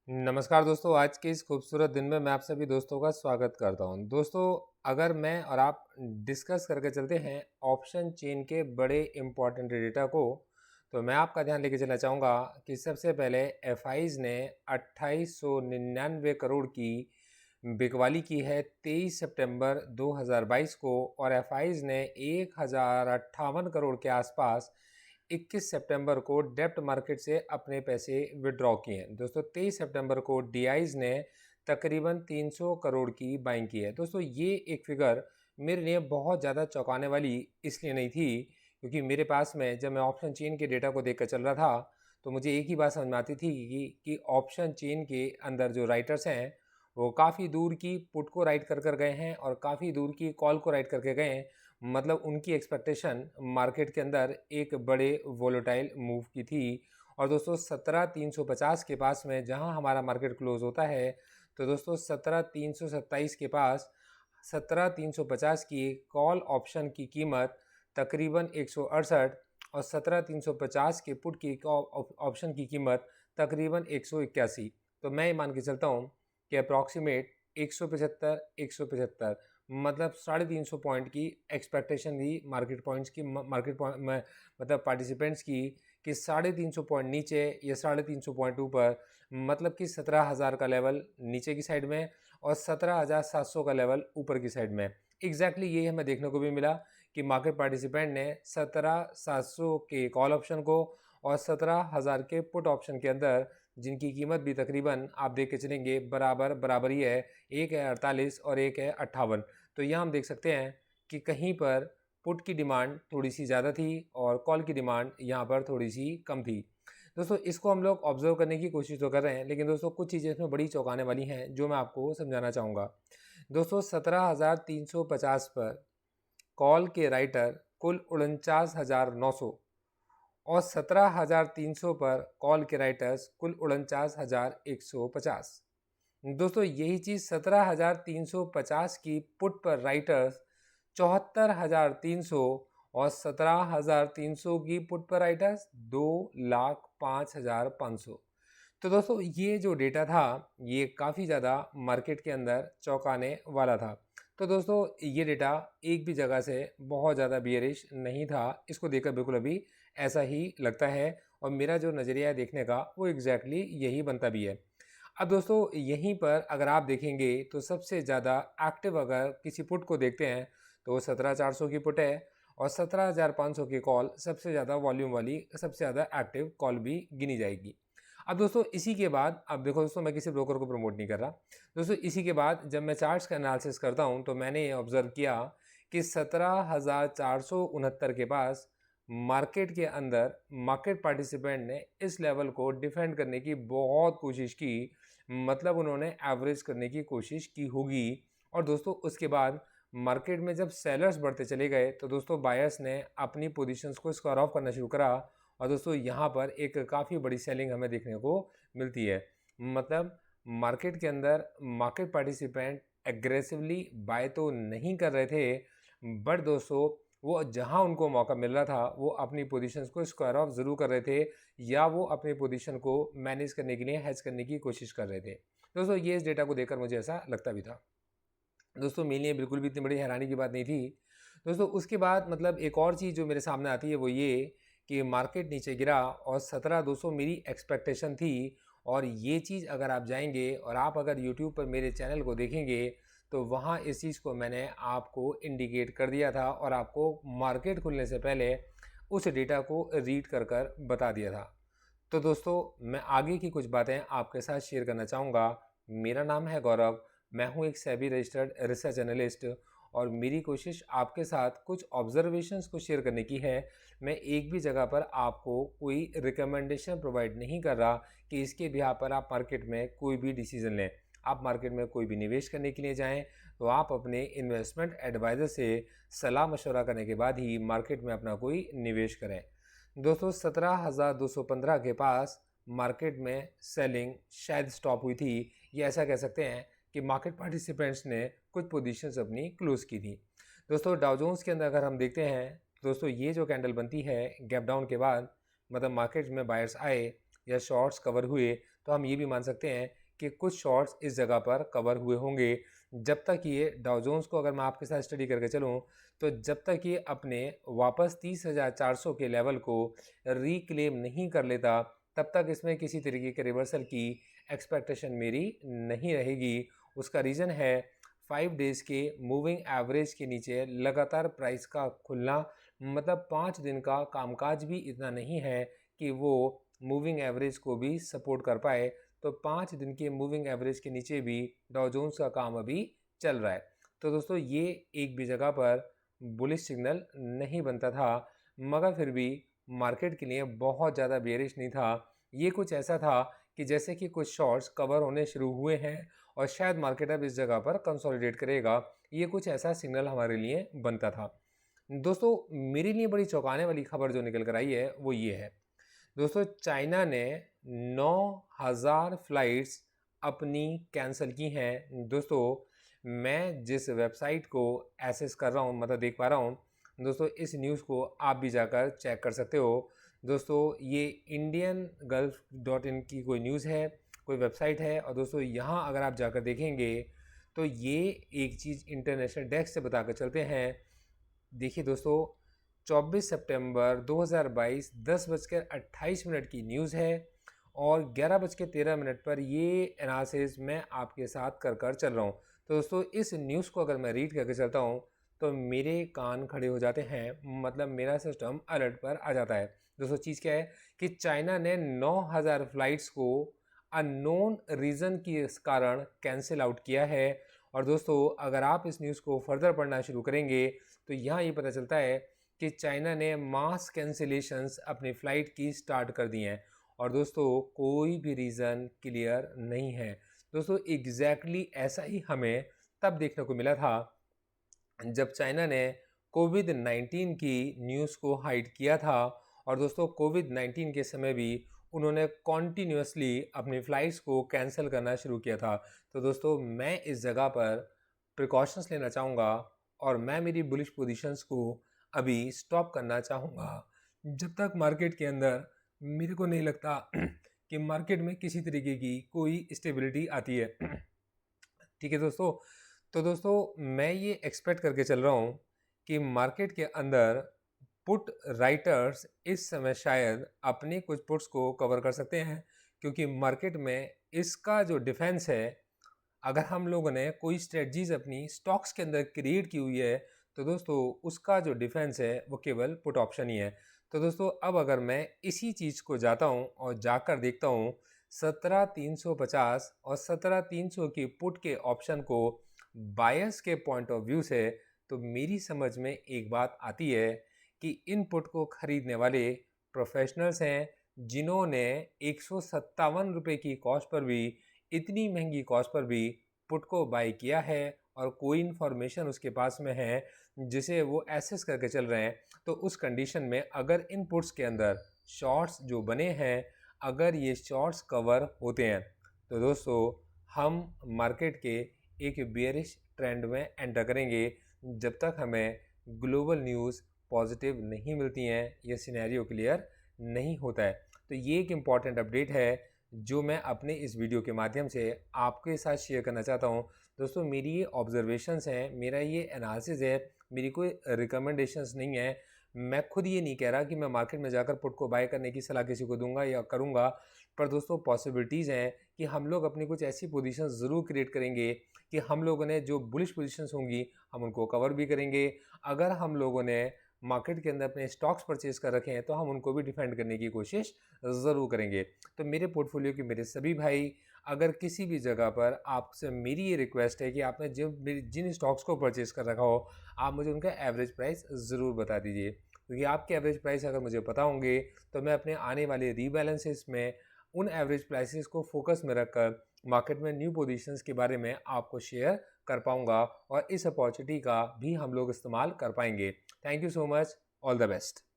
नमस्कार दोस्तों, आज के इस खूबसूरत दिन में मैं आप सभी दोस्तों का स्वागत करता हूं। दोस्तों, अगर मैं और आप डिस्कस करके चलते हैं ऑप्शन चेन के बड़े इम्पॉर्टेंट डेटा को, तो मैं आपका ध्यान लेके चलना चाहूँगा कि सबसे पहले एफआईज ने 2899 करोड़ की बिकवाली की है 23 सितंबर 2022 को, और एफआईज ने 1058 करोड़ के आसपास 21 सितंबर को डेब्ट मार्केट से अपने पैसे विड्रॉ किए हैं। दोस्तों, 23 सितंबर को डीआईज ने तकरीबन 300 करोड़ की बाइंग की है। दोस्तों, ये एक फिगर मेरे लिए बहुत ज़्यादा चौंकाने वाली इसलिए नहीं थी, क्योंकि मेरे पास में जब मैं ऑप्शन चेन के डेटा को देखकर चल रहा था, तो मुझे एक ही बात समझ में आती थी कि ऑप्शन चेन के अंदर जो राइटर्स हैं वो काफ़ी दूर की पुट को राइट कर गए हैं और काफ़ी दूर की कॉल को राइट करके गए हैं। मतलब उनकी एक्सपेक्टेशन मार्केट के अंदर एक बड़े वोलेटाइल मूव की थी। और दोस्तों, 17,350 के पास में जहां हमारा मार्केट क्लोज होता है, तो दोस्तों 17,327 के पास 17,350 की कॉल ऑप्शन की कीमत तकरीबन 168, और 17,350 के पुट की ऑप्शन की कीमत तकरीबन 181। तो मैं ये मान के चलता हूँ कि अप्रॉक्सीमेट 175 मतलब 350 पॉइंट की एक्सपेक्टेशन थी मार्केट पॉइंट्स की, मतलब पार्टिसिपेंट्स की, कि 350 पॉइंट नीचे या 350 पॉइंट ऊपर, मतलब कि 17,000 का लेवल नीचे की साइड में और 17,700 का लेवल ऊपर की साइड में। एग्जैक्टली यही हमें देखने को भी मिला कि मार्केट पार्टिसिपेंट ने 17,700 के कॉल ऑप्शन को और 17,000 के पुट ऑप्शन के अंदर, जिनकी कीमत भी तकरीबन आप देख के चलेंगे बराबर ही है, एक है 48 और एक है 58। तो यहाँ हम देख सकते हैं कि कहीं पर पुट की डिमांड थोड़ी सी ज़्यादा थी और कॉल की डिमांड यहाँ पर थोड़ी सी कम थी। दोस्तों, इसको हम लोग ऑब्जर्व करने की कोशिश तो कर रहे हैं, लेकिन दोस्तों कुछ चीज़ें इसमें बड़ी चौंकाने वाली हैं जो मैं आपको समझाना चाहूँगा। दोस्तों, 17,350 पर कॉल के राइटर कुल 49,900 और 17,300 पर कॉल के राइटर्स कुल 49,150। दोस्तों, यही चीज़ 17,350 की पुट पर राइटर्स 74,300 और 17,300 की पुट पर राइटर्स 2,05,500। तो दोस्तों, ये जो डेटा था ये काफ़ी ज़्यादा मार्केट के अंदर चौंकाने वाला था। तो दोस्तों, ये डेटा एक भी जगह से बहुत ज़्यादा बियरिश नहीं था। इसको देखकर बिल्कुल अभी ऐसा ही लगता है, और मेरा जो नज़रिया है देखने का वो एग्जैक्टली यही बनता भी है। अब दोस्तों, यहीं पर अगर आप देखेंगे तो सबसे ज़्यादा एक्टिव अगर किसी पुट को देखते हैं तो वो 17,400 की पुट है, और 17,500 की कॉल सबसे ज़्यादा वॉल्यूम वाली, सबसे ज़्यादा एक्टिव कॉल भी गिनी जाएगी। अब दोस्तों, इसी के बाद, अब देखो दोस्तों, मैं किसी ब्रोकर को प्रमोट नहीं कर रहा। दोस्तों, इसी के बाद जब मैं चार्ट्स का एनालिसिस करता हूं तो मैंने ये ऑब्जर्व किया कि 17,469 के पास मार्केट के अंदर मार्केट पार्टिसिपेंट ने इस लेवल को डिफेंड करने की बहुत कोशिश की। मतलब उन्होंने एवरेज करने की कोशिश की होगी। और दोस्तों, उसके बाद मार्केट में जब सेलर्स बढ़ते चले गए तो दोस्तों बायर्स ने अपनी पोजीशंस को स्क्वायर ऑफ करना शुरू करा। और दोस्तों, यहाँ पर एक काफ़ी बड़ी सेलिंग हमें देखने को मिलती है। मतलब मार्केट के अंदर मार्केट पार्टिसिपेंट एग्रेसिवली बाय तो नहीं कर रहे थे, बट दोस्तों वो जहाँ उनको मौका मिल रहा था वो अपनी पोजीशंस को स्क्वायर ऑफ ज़रूर कर रहे थे, या वो अपनी पोजीशन को मैनेज करने के लिए हेज करने की कोशिश कर रहे थे। दोस्तों, ये इस डेटा को देखकर मुझे ऐसा लगता भी था। दोस्तों, मेरे लिए बिल्कुल भी इतनी बड़ी हैरानी की बात नहीं थी। दोस्तों, उसके बाद मतलब एक और चीज़ जो मेरे सामने आती है वो ये कि मार्केट नीचे गिरा और 17,200 मेरी एक्सपेक्टेशन थी। और ये चीज़ अगर आप जाएंगे और आप अगर यूट्यूब पर मेरे चैनल को देखेंगे तो वहाँ इस चीज़ को मैंने आपको इंडिकेट कर दिया था और आपको मार्केट खुलने से पहले उस डेटा को रीड कर बता दिया था। तो दोस्तों, मैं आगे की कुछ बातें आपके साथ शेयर करना चाहूँगा। मेरा नाम है गौरव, मैं हूँ एक सेबी रजिस्टर्ड रिसर्च एनालिस्ट, और मेरी कोशिश आपके साथ कुछ ऑब्जर्वेशंस को शेयर करने की है। मैं एक भी जगह पर आपको कोई रिकमेंडेशन प्रोवाइड नहीं कर रहा कि इसके बिहार पर आप मार्केट में कोई भी डिसीजन लें। आप मार्केट में कोई भी निवेश करने के लिए जाएं तो आप अपने इन्वेस्टमेंट एडवाइज़र से सलाह मशवरा करने के बाद ही मार्केट में अपना कोई निवेश करें। दोस्तों, 17,215 के पास मार्केट में सेलिंग शायद स्टॉप हुई थी, या ऐसा कह सकते हैं कि मार्केट पार्टिसिपेंट्स ने कुछ पोजीशंस अपनी क्लोज की थी। दोस्तों, डाउ जोन्स के अंदर अगर हम देखते हैं तो दोस्तों ये जो कैंडल बनती है गैप डाउन के बाद, मतलब मार्केट में बायर्स आए या शॉर्ट्स कवर हुए, तो हम ये भी मान सकते हैं कि कुछ शॉर्ट्स इस जगह पर कवर हुए होंगे। जब तक ये डाउ जोन्स को अगर मैं आपके साथ स्टडी करके चलूँ, तो जब तक ये अपने वापस 30,400 के लेवल को रिक्लेम नहीं कर लेता, तब तक इसमें किसी तरीके के रिवर्सल की एक्सपेक्टेशन मेरी नहीं रहेगी। उसका रीज़न है 5 डेज़ के मूविंग एवरेज के नीचे लगातार प्राइस का खुलना, मतलब 5 दिन का कामकाज भी इतना नहीं है कि वो मूविंग एवरेज को भी सपोर्ट कर पाए। तो 5 दिन के मूविंग एवरेज के नीचे भी डाउ जोन्स का काम अभी चल रहा है। तो दोस्तों ये एक भी जगह पर बुलिश सिग्नल नहीं बनता था, मगर फिर भी मार्केट के लिए बहुत ज़्यादा बेयरिश नहीं था। ये कुछ ऐसा था कि जैसे कि कुछ शॉर्ट्स कवर होने शुरू हुए हैं और शायद मार्केट अब इस जगह पर कंसोलिडेट करेगा। ये कुछ ऐसा सिग्नल हमारे लिए बनता था। दोस्तों मेरे लिए बड़ी चौंकाने वाली खबर जो निकल कर आई है वो ये है। दोस्तों चाइना ने 9,000 फ्लाइट्स अपनी कैंसिल की हैं। दोस्तों मैं जिस वेबसाइट को एक्सेस कर रहा हूँ, मतलब देख पा रहा हूँ, दोस्तों इस न्यूज़ को आप भी जाकर चेक कर सकते हो। दोस्तों ये इंडियन गल्फ .in की कोई न्यूज़ है, कोई वेबसाइट है। और दोस्तों यहाँ अगर आप जाकर देखेंगे तो ये एक चीज़ इंटरनेशनल डेस्क से बता कर चलते हैं। देखिए दोस्तों 24 सितंबर 2022 10:28 की न्यूज़ है और 11:13 पर ये एनालिसिस मैं आपके साथ कर चल रहा हूँ। तो दोस्तों इस न्यूज़ को अगर मैं रीड करके चलता हूँ तो मेरे कान खड़े हो जाते हैं, मतलब मेरा सिस्टम अलर्ट पर आ जाता है। दोस्तों चीज़ क्या है कि चाइना ने 9,000 फ्लाइट्स को अननोन रीज़न के कारण कैंसिल आउट किया है। और दोस्तों अगर आप इस न्यूज़ को फर्दर पढ़ना शुरू करेंगे तो यहाँ ये पता चलता है कि चाइना ने मास कैंसिलेशंस अपनी फ़्लाइट की स्टार्ट कर दी हैं। और दोस्तों कोई भी रीज़न क्लियर नहीं है। दोस्तों एग्जैक्टली ऐसा ही हमें तब देखने को मिला था जब चाइना ने कोविड-19 की न्यूज़ को हाइड किया था। और दोस्तों कोविड-19 के समय भी उन्होंने कॉन्टीन्यूसली अपनी फ़्लाइट्स को कैंसिल करना शुरू किया था। तो दोस्तों मैं इस जगह पर प्रिकॉशंस लेना चाहूँगा और मैं मेरी बुलिश पोजीशंस को अभी स्टॉप करना चाहूँगा जब तक मार्केट के अंदर मेरे को नहीं लगता कि मार्केट में किसी तरीके की कोई स्टेबिलिटी आती है। ठीक है दोस्तों, तो दोस्तों मैं ये एक्सपेक्ट करके चल रहा हूँ कि मार्केट के अंदर पुट राइटर्स इस समय शायद अपने कुछ पुट्स को कवर कर सकते हैं, क्योंकि मार्केट में इसका जो डिफेंस है, अगर हम लोगों ने कोई स्ट्रेटजीज अपनी स्टॉक्स के अंदर क्रिएट की हुई है तो दोस्तों उसका जो डिफेंस है वो केवल पुट ऑप्शन ही है। तो दोस्तों अब अगर मैं इसी चीज़ को जाता हूँ और जाकर देखता हूँ 17,350 और 17,300 की पुट के ऑप्शन को बायर्स के पॉइंट ऑफ व्यू से, तो मेरी समझ में एक बात आती है कि इन पुट को खरीदने वाले प्रोफेशनल्स हैं जिन्होंने 157 रुपये की कॉस्ट पर भी, इतनी महंगी कॉस्ट पर भी पुट को बाई किया है और कोई इन्फॉर्मेशन उसके पास में है जिसे वो एसेस करके चल रहे हैं। तो उस कंडीशन में अगर इन पुट्स के अंदर शॉर्ट्स जो बने हैं, अगर ये शॉर्ट्स कवर होते हैं तो दोस्तों हम मार्केट के एक बेयरिश ट्रेंड में एंटर करेंगे जब तक हमें ग्लोबल न्यूज़ पॉजिटिव नहीं मिलती हैं, ये सिनेरियो क्लियर नहीं होता है। तो ये एक इम्पॉर्टेंट अपडेट है जो मैं अपने इस वीडियो के माध्यम से आपके साथ शेयर करना चाहता हूँ। दोस्तों मेरी ये ऑब्जर्वेशंस हैं, मेरा ये एनालिसिस है, मेरी कोई रिकमेंडेशंस नहीं है। मैं खुद ये नहीं कह रहा कि मैं मार्केट में जाकर पुट को बाय करने की सलाह किसी को दूंगा या करूंगा, पर दोस्तों पॉसिबिलिटीज़ हैं कि हम लोग अपनी कुछ ऐसी पोजीशंस ज़रूर क्रिएट करेंगे कि हम लोगों ने जो बुलिश पोजीशंस होंगी हम उनको कवर भी करेंगे। अगर हम लोगों ने मार्केट के अंदर अपने स्टॉक्स परचेज कर रखे हैं तो हम उनको भी डिफेंड करने की कोशिश ज़रूर करेंगे। तो मेरे पोर्टफोलियो के मेरे सभी भाई, अगर किसी भी जगह पर आपसे मेरी ये रिक्वेस्ट है कि आपने जिन स्टॉक्स को परचेज कर रखा हो, आप मुझे उनका एवरेज प्राइस ज़रूर बता दीजिए, क्योंकि आपके एवरेज प्राइस अगर मुझे पता होंगे तो मैं अपने आने वाले रीबैलेंसेस में उन एवरेज प्राइसेस को फोकस में रखकर मार्केट में न्यू पोजीशंस के बारे में आपको शेयर कर पाऊंगा और इस अपॉर्चुनिटी का भी हम लोग इस्तेमाल कर पाएंगे। Thank you so much, all the best.